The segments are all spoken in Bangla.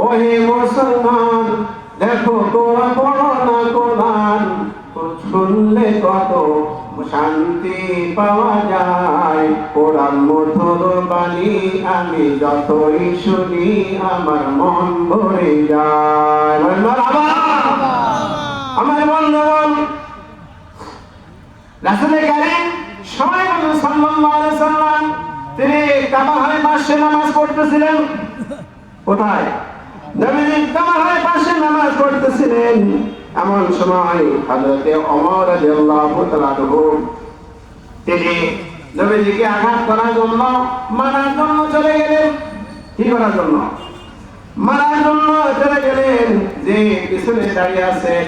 ওহে মুসলমান দেখো তোরা পড়ো না কোরআন, শুনলে কত শান্তি পাওয়া যায়। কোরআন মধুর বাণী আমি যতই শুনি আমার মন ভরে যায়। আমার বন্ধুগণ, রাসূল কারীম সাল্লাল্লাহু আলাইহি সাল্লাম তিনি কাবা ঘরের পাশে নামাজ পড়তেছিলেন। কোথায়? নবীজি কাবা ঘরের পাশে নামাজ পড়তেছিলেন। এমন সময় হযরত ওমর রাদিয়াল্লাহু তাআলা তিনি নবীজিকে আঘাত করার জন্য, মারার জন্য চলে গেলেন। কি করার জন্য? মারার জন্য চলে গেলেন। যে পিছনে দাঁড়িয়ে আছেন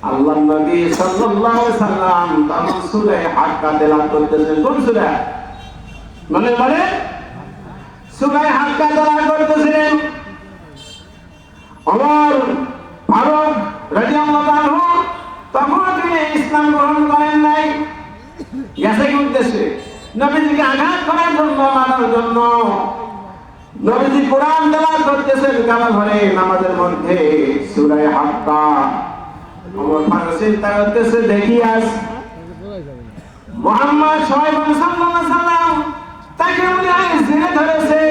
আল্লাহর নবী সাল্লাল্লাহু আলাইহি সাল্লাম তখন সূরা হাক্কা তেলাওয়াত করতেছেন। কোন সূরা? মানে সূরা হাক্কা তেলাওয়াত করতেছিলেন। ওমর ফারুক রাদিয়াল্লাহু আনহু তখন তিনি ইসলাম গ্রহণ করেন নাই। গেছে কি উদ্দেশ্যে? নবীজিকে আঘাত করার জন্য, মারার জন্য। নবীজি কোরআন তেলাওয়াত করতেছেন কাবা ঘরে নামাজের মধ্যে সূরা হাক্কা। ওমর ফারুক চিন্তা করতেছে, দেখি আজ মুহাম্মদ সাল্লাল্লাহু আলাইহি সাল্লাম তাকে মনে হয় জেনে ধরেছে,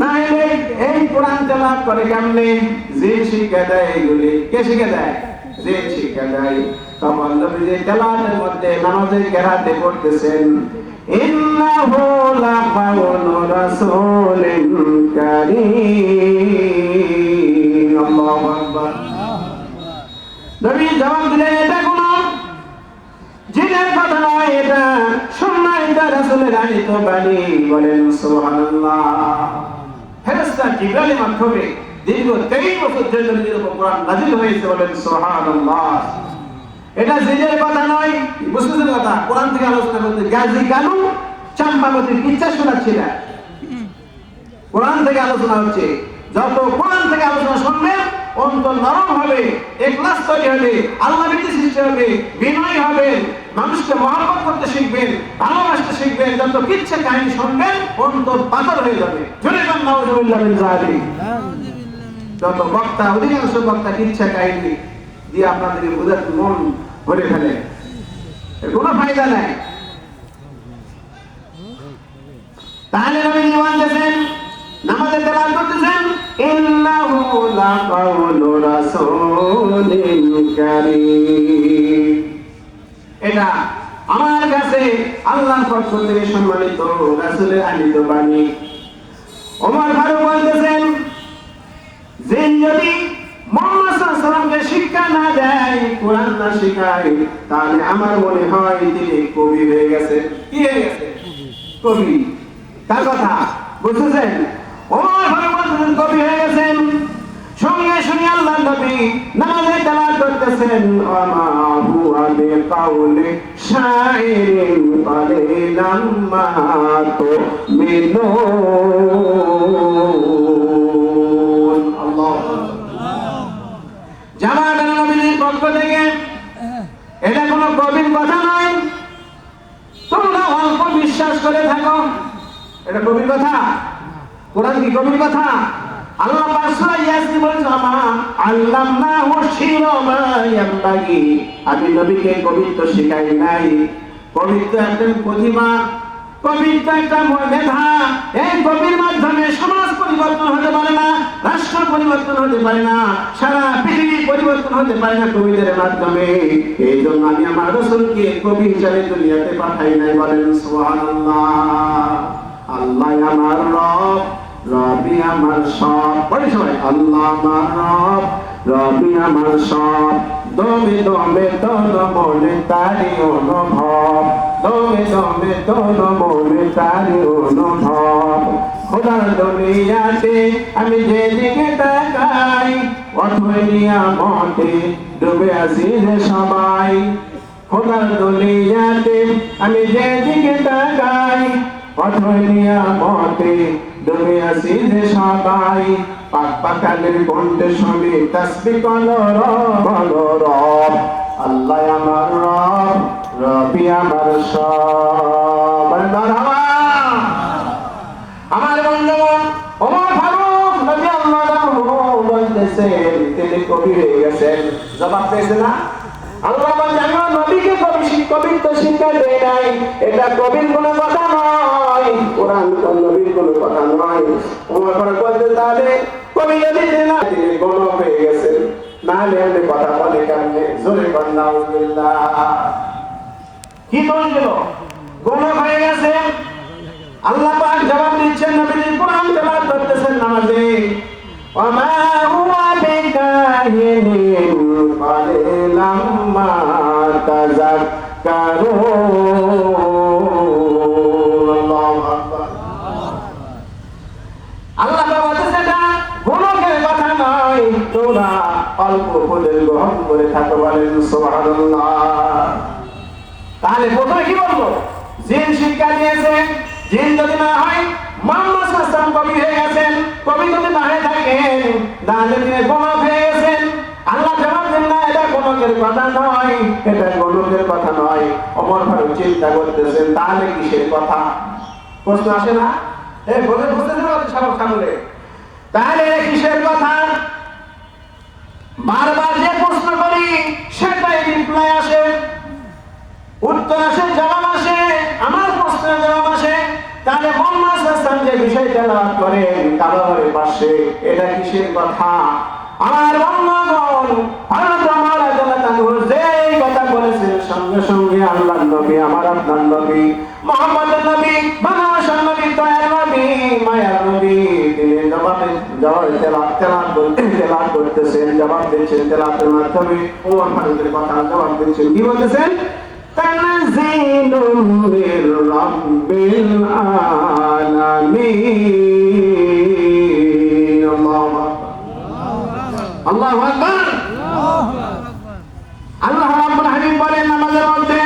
না হলে এই কোরআন তেলাওয়াত করে কেমনে? জিন শিক্ষা দেয় এগুলি। কে শিক্ষা দেয়? জিন শিক্ষা দেয়। তখন নবীজি তেলাওয়াতের মধ্যে নামাজে কেরাতে পড়তেছেন, ইন্নাহু লাকাউলু রাসূলিন কারীম। আল্লাহু আকবার। নবী জবাব দিলেন, এটা কোন জিনের কথা নয়, এটা সম্মানিত রাসূলের আনিত বাণী। বলেন সুবহানাল্লাহ। ফেরেশতা জিবরাইলের মাধ্যমে দীর্ঘ 23 বছর ধরে নবীর উপর কোরআন নাযিল হয়েছে। বলেন সুবহানাল্লাহ। এটা জিনের কথা নয়, মুসলিমের কথা। কোরআন থেকে আলোচনা করতে গাজী কানু চাম্পাবতীর কিচ্ছা শোনাচ্ছি না, কোরআন থেকে আলোচনা হচ্ছে। যত কোরআন থেকে আলোচনা শুনবেন অন্তর নরম হবে, ইখলাস তৈরি হবে, আল্লাহ ভীতি সৃষ্টি হবে, বিনয় হবে, মানুষকে মহব্বত করতে শিখবেন, ভালোবাসতে শিখবেন। যত কিচ্ছা কাহিনী শুনবেন অন্তর পাথর হয়ে যাবে। জোরে বলেন নাউযুবিল্লাহ মিন যালিক। যত বক্তা, অধিকাংশ বক্তা কিচ্ছা কাহিনী দিয়ে আপনাদের বুঝার মন ভরে ফেলে, এর কোনো ফায়দা নাই। তাহলে নবী জীবন দিয়েছেন, নামাজে তেলাওয়াত করতেছেন, ইন্নাহু লাকাউলু রাসূলিন কারীম। এটা আমার কাছে আল্লাহর পক্ষ থেকে সম্মানিত রাসূলের আনিত বাণী। ওমর ফারুক বলতেছেন, জিন যদি মুহাম্মদ সাল্লাল্লাহু আলাইহি ওয়াসাল্লামকে শিক্ষা না দেয়, কোরআন না শেখায়, তাহলে আমার মনে হয় তিনি কবি হয়ে গেছে। কি হয়ে গেছে? কবি। তার কথা বুঝতেছেন? ওমর ফারুক বলতেছেন কবি হয়ে গেছেন। সঙ্গে সঙ্গে আল্লাহর নবী নামাজে তেলাওয়াত করতেছেন, ওমা হুয়া বিকাউলি শাইরিন কালিলাম মা তুমিনুন। আল্লাহু জামাত নবীর পক্ষ থেকে এটা কোনো কবির কথা নয়। তোমরা অল্প বিশ্বাস করে থাকো, এটা কবির কথা? কোরআন কি কবির কথা? আল্লাহ পাক সূরা ইয়াসিন বলেছেন, আমা আল্লামনাহু শিরা মা ইয়ানবাগি। আমি নবীকে কবিত্ব শেখাই নাই। কবিত্ব একটা প্রতিভা, কবিত্ব একটা মেধা। এই কবির মাধ্যমে সমাজ পরিবর্তন হতে পারে না, রাষ্ট্র পরিবর্তন হতে পারে না, সারা পৃথিবী পরিবর্তন হতে পারে না কবিদের মাধ্যমে। এই জন্য আমি আমার রাসূলকে কবি হিসেবে দুনিয়াতে পাঠাই নাই। বলেন সুবহানাল্লাহ। আল্লাহ আমার রব, রবি আমার সব। বলি সবাই, আল্লাহ আমার রব, রবি আমার সব। দমে দমে তন মনে তারি অনুভব, দমে দমে তন মনে তারি অনুভব। খোদার দুনিয়াতে আমি যেদিকে তাকাই, অথই নিয়ামতে ডুবে আছি যে সবাই। খোদার দুনিয়াতে আমি যেদিকে তাকাই, অথই নিয়ামতে ডুবে আছি যে সবাই। পাক পাকালের কণ্ঠে শুনি তাসবিহ বলো রব। আল্লাহ আমার রব, রবি আমার সব। আমার বন্ধুগণ, ওমর ফারুক রাদিয়াল্লাহু আনহু দিয়েছেন তিনি কবি হয়ে গেছেন। জবাব পেয়েছে না? আল্লাহ বলেন আমি নবীকে কবিত্ব শিক্ষা দেই নাই, এটা কবির কোনো কথা নয়, কোরআন কোন নবীর কোনো কথা নয়। ওমর ফারুক বলতে তাহলে কবি যদি না তিনি গণক হয়ে গেছেন, না হলে এমনি কথা বলে কেমনে? জোরে বলেন আউযুবিল্লাহ। কি দোষ দিল? গণক হয়ে গেছেন। আল্লাহ পাক জবাব দিচ্ছেন নবীজি কোরআন তেলাওয়াত করতেছেন নামাজে, ওমা হুয়া বিকাহিনিন কালিলাম মা তাযাক্কারুন। আল্লাহু আকবার। আল্লাহ পাক বলতেছে এটা গণকের কথা নয়, তোমরা অল্প উপদেশ গ্রহণ করে থাকো। বলেন সুবহানাল্লাহ। তাহলে প্রথমে কি বলবো? জিন শিক্ষা দিয়েছে, জিন যদি না হয় মুহাম্মদ সাল্লাল্লাহু আলাইহি ওয়াসাল্লাম কবি হয়ে গেছেন, কবি যদি না হয়ে থাকেন তাহলে তিনি গণক হয়ে গেছেন। আল্লাহ জবাব দেন না এটা গণকের কথা নয়, এটা গণকের কথা নয়। ওমর ফারুক চিন্তা করতেছেন তাহলে কিসের কথা? প্রশ্ন আসে না? এই বলে বুঝতেছেন সব সামনে, তাহলে কিসের কথা? বারবার যে প্রশ্ন করি সেটাই রিপ্লাই আসে, উত্তর আসে, জবাব আসে, আমার প্রশ্নের জবাব আসে। তাহলে মুহাম্মদ সাল্লাল্লাহু আলাইহি ওয়াসাল্লাম যে বিষয় তেলাওয়াত করেন কাবারের পাশে, এটা কিসের কথা? আমার বন্ধুগণ, হযরত ওমর রাদিয়াল্লাহু আনহু যে কথা বলেছেন সঙ্গে সঙ্গে আল্লাহর নবী, আমার আপনার নবী, মুহাম্মদের নবী, বাংলাদেশের নবী, দয়ার নবী, মায়ার নবী, তিনি তেলাওয়াত করতেছেন, জবাব দিচ্ছেন তেলাওয়াতের মাধ্যমে। ওমর ফারুকের কথা জবাব দিচ্ছেন, কি বলতেছেন? তানজিলুম মির রাব্বিল আলামিন। আল্লাহু আকবার, আল্লাহু আকবার। আল্লাহ রাব্বুল হামিদ বলেন আমাদের মধ্যে,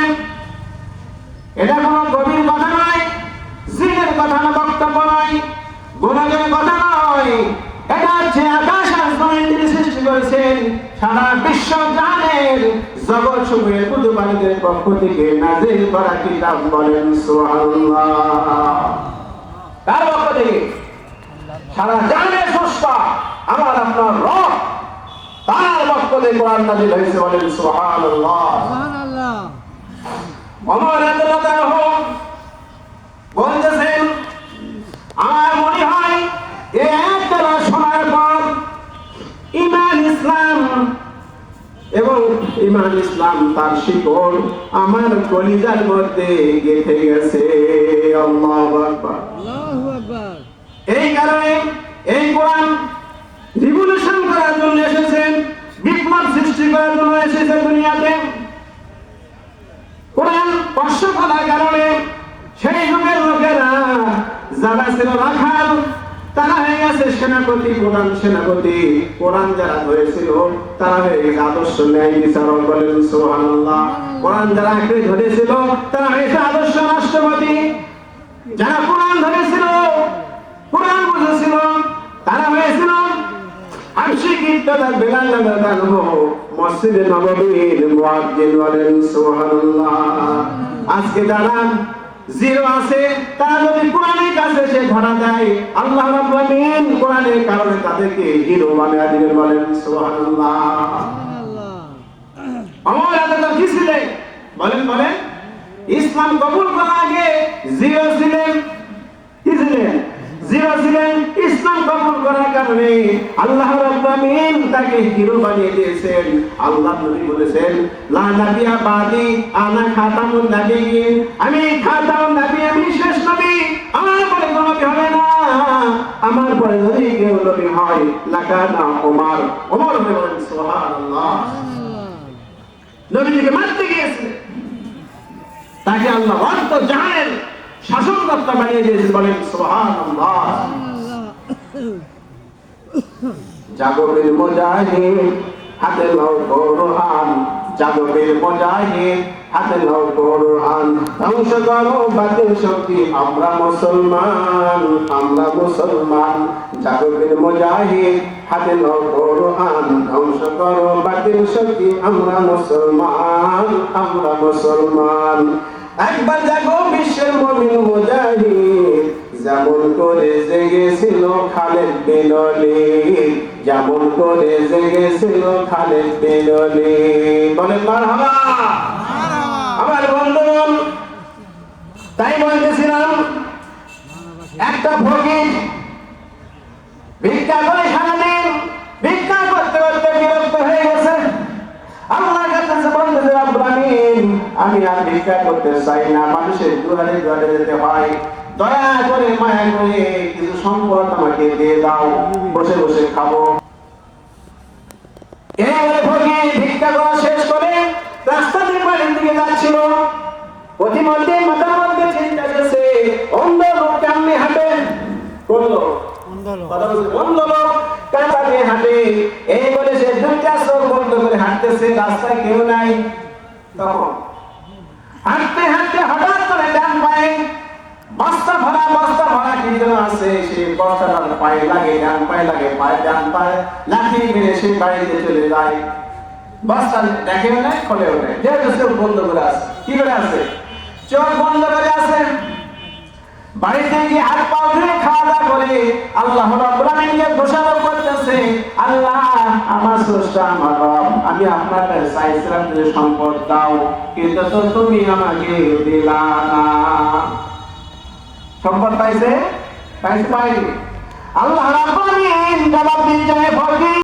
এটা কোনো গভীর কথা নয়, জিনের কথা না, বক্তব্য নয়, গুণাগার কথা নয়। এটা হচ্ছে আকাশ আসমানের তিনি সৃষ্টি করেছেন, সারা বিশ্ব জানের জগৎ সমূহের প্রতিপালকের পক্ষ থেকে নাযিল করা কিতাব। বলেন সুবহানাল্লাহ। কার পক্ষ থেকে? সারা জানের স্রষ্টা আমার আপনার রব, তার পক্ষ থেকে কোরআন নাযিল হয়েছে। বলেন সুবহানাল্লাহ, সুবহানাল্লাহ। ওমর রাদিয়াল্লাহু আনহু বলতেছেন আমার মনে হয় এই আয়াতটা শোনার পর ঈমান ইসলাম এবং ঈমান ইসলাম তার শিকড় আমার কলিজার মধ্যে গেঁথে গেছে। আল্লাহু আকবার, আল্লাহু আকবার। এই কারণে এই কোরআন রিভলিউশন করার জন্য এসেছেন, বিপ্লব সৃষ্টি করার জন্য এসেছে দুনিয়াতে। কোরআন স্পর্শ করার কারণে সেই যুগের লোকেরা যারা ছিল রাখাল, তারা হয়ে গেছে সেনাপতি, প্রধান সেনাপতি। কোরআন যারা ধরেছিল তারা হয়ে গেছে আদর্শ ন্যায় বিচারক। বলেন সুবহানাল্লাহ। কোরআন যারা আঁকড়ে ধরেছিল তারা হয়েছে আদর্শ রাষ্ট্রপতি। যারা কোরআন ধরেছিল, কোরআন বুঝেছিল, তারা হয়েছিল আংশিক ইত্তেদার বেলাল রাদিয়াল্লাহু মসজিদে নববীর মুয়াজ্জিন। বলেন সুবহানাল্লাহ। আজকে যারা জিরো আছে তারা যদি কোরআনের কাছে সে ধরা দেয়, আল্লাহ রাব্বুল আলামিন কোরআনের কারণে তাদেরকে হিরো বানিয়ে দিবেন। বলেন সুবহানাল্লাহ। আমার আল্লাহ কি ছিলেন? বলেন বলেন। ইসলাম কবুল করার আগে জিরো ছিলেন। কি ছিলেন? জিরো ছিলেন। ইসলাম কবুল করার কারণে আল্লাহ রাব্বুল আলামিন তাকে হিরো বানিয়ে দিয়েছেন। আল্লাহ নবী বলেছেন লা নাবিয়া বাদি আনা খাতামুন নাবিয়্যিন, আমি খাতামুন নবী, আমি শেষ নবী, আমার পরে কোনো নবী হবে না। আমার পরে যদি কেউ নবী হয় লাকানা ওমর, ওমর হবে। বলেন সুবহানাল্লাহ। নবীকে মারতে গিয়েছিলেন, তাকে আল্লাহ অন্ত জাহানের শাসনকর্তা বানিয়ে দিয়েছেন। বলেন সুবহানাল্লাহ। জাগবের মুজাহিদ হাতে নাও কোরআন, জাগবের মুজাহিদ হাতে নাও কোরআন, ধ্বংস করো বাতিল শক্তি, আমরা মুসলমান, আমরা মুসলমান। জাগবের মুজাহিদ হাতে নাও কোরআন, ধ্বংস করো বাতিল শক্তি, আমরা মুসলমান, আমরা মুসলমান। একবার জাগো বিশ্বের মুমিন মুজাহিদ, যেমন করে জেগেছিল খালিদ বিন ওয়ালিদ, যেমন করে জেগেছিল খালিদ বিন ওলীদ। বলেন মারহাবা। আমার বন্ধুগণ, তাই বলতেছিলাম, একটা ফকির ভিক্ষা করে সারাদিন ভিক্ষা করতে করতে বিরক্ত হয়ে গেছে। আল্লাহর কাছে বলতেছে, রব্বুল আমিন, আমি আর ভিক্ষা করতে চাই না, মানুষের দুয়ারে দুয়ারে যেতে হয়, দয়া করে মায়া করে কিছু সম্পদ আমাকে দিয়ে দাও, বসে বসে খাবো। এই বলে ফকির ভিক্ষা করা শেষ করে রাস্তা দিয়ে বাড়ির দিকে যাচ্ছিল। প্রতিমধ্যে মাথার মধ্যে চিন্তা করছে, অন্ধ লোক কেমনে হাঁটে? বললো অন্ধ লোক কাঁচা দিয়ে হাঁটে। এই বলে সে দুইটা চোখ বন্ধ করে হাঁটতেছে, রাস্তায় কেউ নাই। তখন হাঁটতে হাঁটতে হঠাৎ করে ডান পায়ে বস্তা ভরা কি যেন আছে, সেই বস্তাটা পায়ে লাগে, ডান পায়ে লাগে, ডান পায়ে লাঠি মেরে সে বাড়িতে চলে যায়। বস্তা দেখেও নাই, খোলেও নাই, যেহেতু চোখ বন্ধ করে আছে। কি করে আছে? চোখ বন্ধ করে আছে। বাড়িতে গিয়ে হাত পা ধুয়ে খাওয়া দাওয়া করে আল্লাহ রাব্বুল আমিনকে ঘোষণা করতেছে, আল্লাহ আমার স্রষ্টা, আমার রব, আমি আপনার কাছে চাইছিলাম যে সম্পদ দাও, কিন্তু তো তুমি আমাকে দিলা না। সম্পদ পাইছে? পাইনি। আল্লাহ রাব্বুল আমিন জবাব দিয়েছে, ফকির